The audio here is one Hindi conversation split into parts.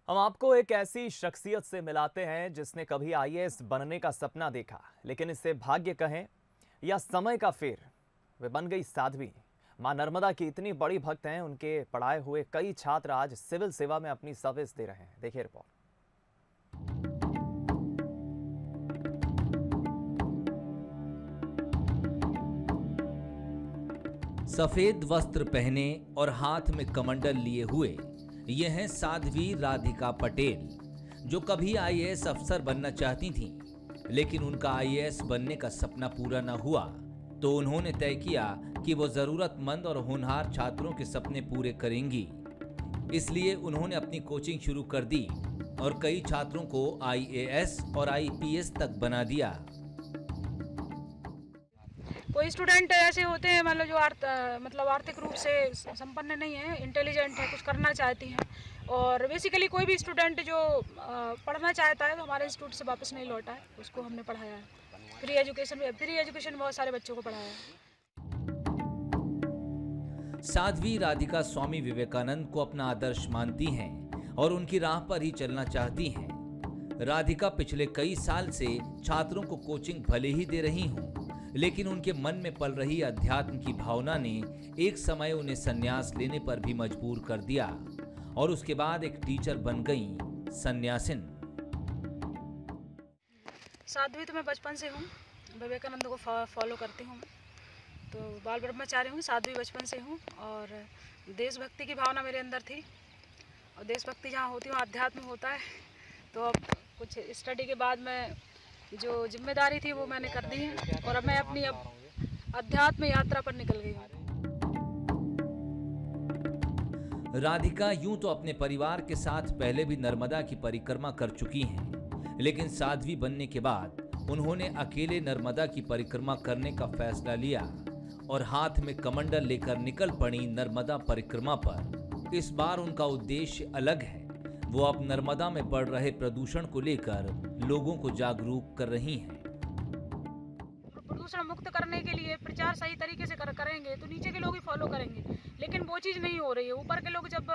हम आपको एक ऐसी शख्सियत से मिलाते हैं जिसने कभी आईएएस बनने का सपना देखा, लेकिन इसे भाग्य कहें या समय का फेर, वे बन गई साध्वी। मां नर्मदा की इतनी बड़ी भक्त हैं, उनके पढ़ाए हुए कई छात्र आज सिविल सेवा में अपनी सर्विस दे रहे हैं। देखिए रिपोर्ट। सफेद वस्त्र पहने और हाथ में कमंडल लिए हुए ये हैं साध्वी राधिका पटेल, जो कभी आईएएस अफसर बनना चाहती थीं, लेकिन उनका आईएएस बनने का सपना पूरा न हुआ तो उन्होंने तय किया कि वो जरूरतमंद और होनहार छात्रों के सपने पूरे करेंगी। इसलिए उन्होंने अपनी कोचिंग शुरू कर दी और कई छात्रों को आईएएस और आईपीएस तक बना दिया। कोई स्टूडेंट ऐसे होते हैं मतलब जो आर्थिक रूप से संपन्न नहीं है, इंटेलिजेंट है, कुछ करना चाहती हैं, और बेसिकली कोई भी स्टूडेंट जो पढ़ना चाहता है तो हमारे इंस्टीट्यूट से वापस नहीं लौटा है, उसको हमने पढ़ाया है। फ्री एजुकेशन बहुत सारे बच्चों को पढ़ाया है। साध्वी राधिका स्वामी विवेकानंद को अपना आदर्श मानती हैं और उनकी राह पर ही चलना चाहती हैं। राधिका पिछले कई साल से छात्रों को कोचिंग भले ही दे रही हों, लेकिन उनके मन में पल रही अध्यात्म की भावना ने एक समय उन्हें संन्यास लेने पर भी मजबूर कर दिया और उसके बाद एक टीचर बन गईं सन्यासिन। साध्वी तो मैं बचपन से हूँ, विवेकानंद को फॉलो करती हूँ, तो बाल ब्रह्मचारी हूँ, साध्वी बचपन से हूँ, और देशभक्ति की भावना मेरे अंदर थी, और देशभक्ति जहाँ होती है अध्यात्म होता है। तो अब कुछ स्टडी के बाद मैं जो जिम्मेदारी थी वो मैंने कर दी है, और अब मैं अपनी अध्यात्म यात्रा पर निकल गई हूँ। राधिका यूं तो अपने परिवार के साथ पहले भी नर्मदा की परिक्रमा कर चुकी हैं, लेकिन साध्वी बनने के बाद उन्होंने अकेले नर्मदा की परिक्रमा करने का फैसला लिया और हाथ में कमंडल लेकर निकल पड़ी नर्मदा परिक्रमा पर। इस बार उनका उद्देश्य अलग है। वो अब नर्मदा में बढ़ रहे प्रदूषण को लेकर लोगों को जागरूक कर रही हैं। प्रदूषण मुक्त करने के लिए प्रचार सही तरीके से करेंगे तो नीचे के लोग ही फॉलो करेंगे, लेकिन वो चीज़ नहीं हो रही है। ऊपर के लोग जब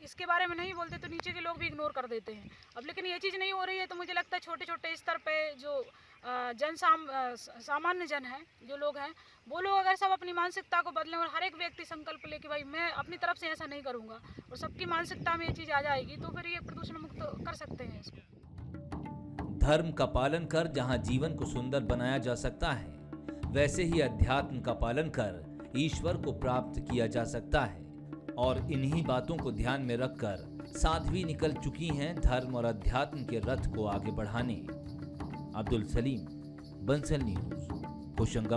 इसके बारे में नहीं बोलते तो नीचे के लोग भी इग्नोर कर देते हैं। अब लेकिन ये चीज़ नहीं हो रही है, तो मुझे लगता है छोटे छोटे स्तर पे जो सामान्य जन है, जो लोग हैं, वो लोग अगर सब अपनी मानसिकता को बदलें और हर एक व्यक्ति संकल्प ले कि भाई मैं अपनी तरफ से ऐसा नहीं करूँगा, और सबकी मानसिकता में ये चीज़ आ जाएगी, तो फिर ये प्रदूषण मुक्त कर सकते हैं इसको। धर्म का पालन कर जहां जीवन को सुंदर बनाया जा सकता है, वैसे ही अध्यात्म का पालन कर ईश्वर को प्राप्त किया जा सकता है। और इन्हीं बातों को ध्यान में रखकर साध्वी निकल चुकी हैं धर्म और अध्यात्म के रथ को आगे बढ़ाने। अब्दुल सलीम, बंसल न्यूज़, होशंगाबाद।